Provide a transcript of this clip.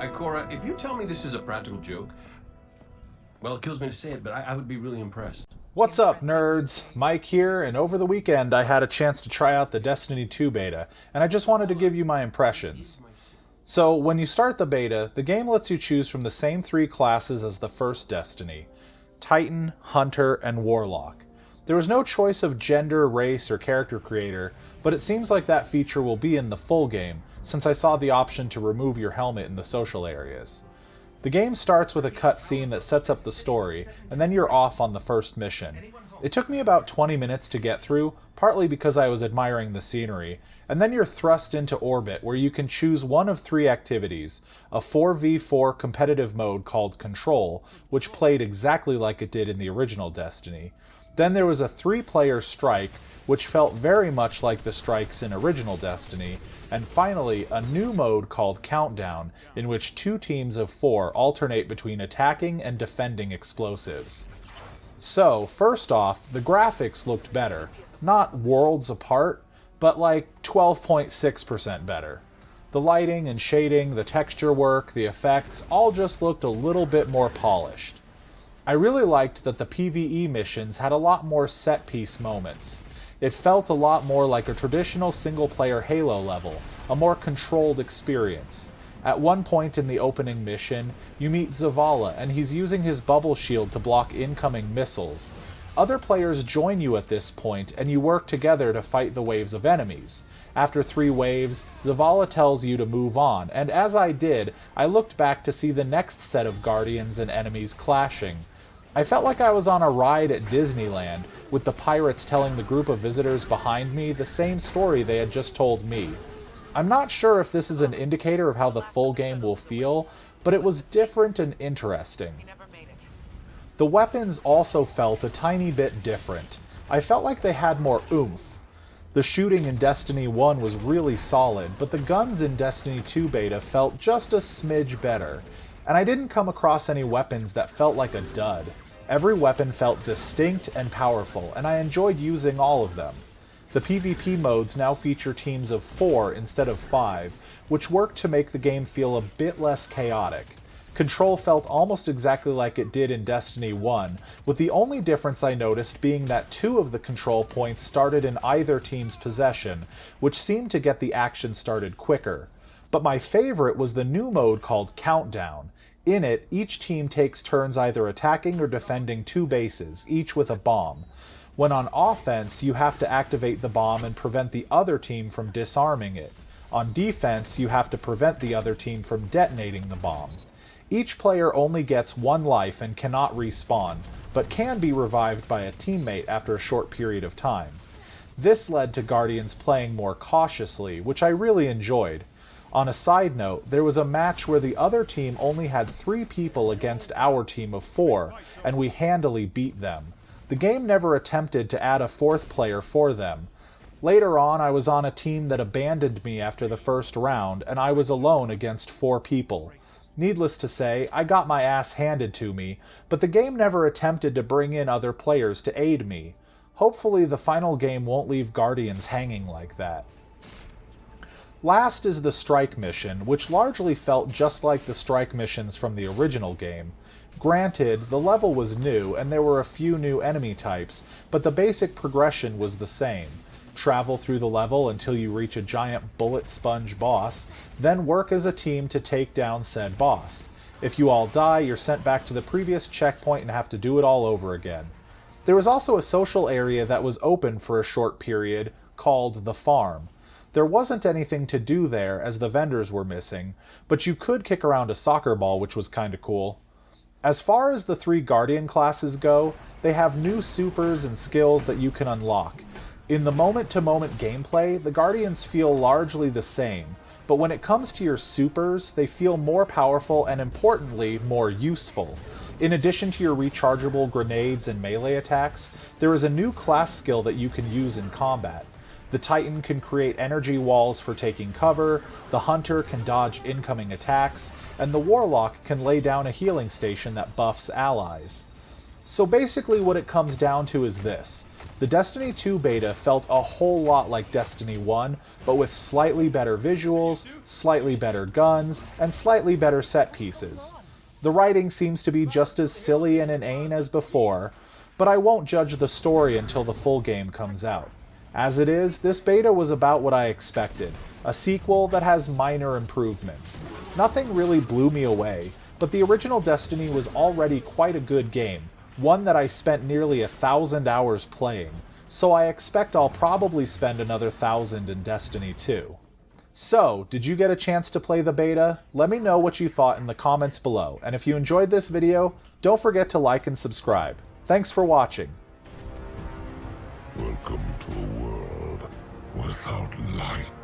Ikora, if you tell me this is a practical joke, well, it kills me to say it, but I would be really impressed. What's up, nerds? Mike here, and over the weekend I had a chance to try out the Destiny 2 beta, and I just wanted to give you my impressions. So, when you start the beta, the game lets you choose from the same three classes as the first Destiny: Titan, Hunter, and Warlock. There was no choice of gender, race, or character creator, but it seems like that feature will be in the full game, since I saw the option to remove your helmet in the social areas. The game starts with a cutscene that sets up the story, and then you're off on the first mission. It took me about 20 minutes to get through, partly because I was admiring the scenery, and then you're thrust into orbit where you can choose one of three activities: a 4v4 competitive mode called Control, which played exactly like it did in the original Destiny. Then there was a 3-player strike, which felt very much like the strikes in original Destiny, and finally a new mode called Countdown, in which 2 teams of 4 alternate between attacking and defending explosives. So, first off, the graphics looked better. Not worlds apart, but like 12.6% better. The lighting and shading, the texture work, the effects, all just looked a little bit more polished. I really liked that the PvE missions had a lot more set-piece moments. It felt a lot more like a traditional single-player Halo level, a more controlled experience. At one point in the opening mission, you meet Zavala, and he's using his bubble shield to block incoming missiles. Other players join you at this point, and you work together to fight the waves of enemies. After 3 waves, Zavala tells you to move on, and as I did, I looked back to see the next set of guardians and enemies clashing. I felt like I was on a ride at Disneyland, with the pirates telling the group of visitors behind me the same story they had just told me. I'm not sure if this is an indicator of how the full game will feel, but it was different and interesting. The weapons also felt a tiny bit different. I felt like they had more oomph. The shooting in Destiny 1 was really solid, but the guns in Destiny 2 beta felt just a smidge better, and I didn't come across any weapons that felt like a dud. Every weapon felt distinct and powerful, and I enjoyed using all of them. The PvP modes now feature teams of 4 instead of 5, which worked to make the game feel a bit less chaotic. Control felt almost exactly like it did in Destiny 1, with the only difference I noticed being that 2 of the control points started in either team's possession, which seemed to get the action started quicker. But my favorite was the new mode called Countdown. In it, each team takes turns either attacking or defending 2 bases, each with a bomb. When on offense, you have to activate the bomb and prevent the other team from disarming it. On defense, you have to prevent the other team from detonating the bomb. Each player only gets 1 life and cannot respawn, but can be revived by a teammate after a short period of time. This led to Guardians playing more cautiously, which I really enjoyed. On a side note, there was a match where the other team only had 3 people against our team of 4, and we handily beat them. The game never attempted to add a 4th player for them. Later on, I was on a team that abandoned me after the first round, and I was alone against 4 people. Needless to say, I got my ass handed to me, but the game never attempted to bring in other players to aid me. Hopefully the final game won't leave Guardians hanging like that. Last is the Strike mission, which largely felt just like the Strike missions from the original game. Granted, the level was new, and there were a few new enemy types, but the basic progression was the same. Travel through the level until you reach a giant bullet sponge boss, then work as a team to take down said boss. If you all die, you're sent back to the previous checkpoint and have to do it all over again. There was also a social area that was open for a short period, called the Farm. There wasn't anything to do there, as the vendors were missing, but you could kick around a soccer ball, which was kinda cool. As far as the 3 Guardian classes go, they have new supers and skills that you can unlock. In the moment-to-moment gameplay, the Guardians feel largely the same, but when it comes to your supers, they feel more powerful and, importantly, more useful. In addition to your rechargeable grenades and melee attacks, there is a new class skill that you can use in combat. The Titan can create energy walls for taking cover, the Hunter can dodge incoming attacks, and the Warlock can lay down a healing station that buffs allies. So basically what it comes down to is this. The Destiny 2 beta felt a whole lot like Destiny 1, but with slightly better visuals, slightly better guns, and slightly better set pieces. The writing seems to be just as silly and inane as before, but I won't judge the story until the full game comes out. As it is, this beta was about what I expected, a sequel that has minor improvements. Nothing really blew me away, but the original Destiny was already quite a good game, one that I spent nearly 1,000 hours playing, so I expect I'll probably spend another 1,000 in Destiny 2. So, did you get a chance to play the beta? Let me know what you thought in the comments below, and if you enjoyed this video, don't forget to like and subscribe. Thanks for watching. Welcome to a world without light.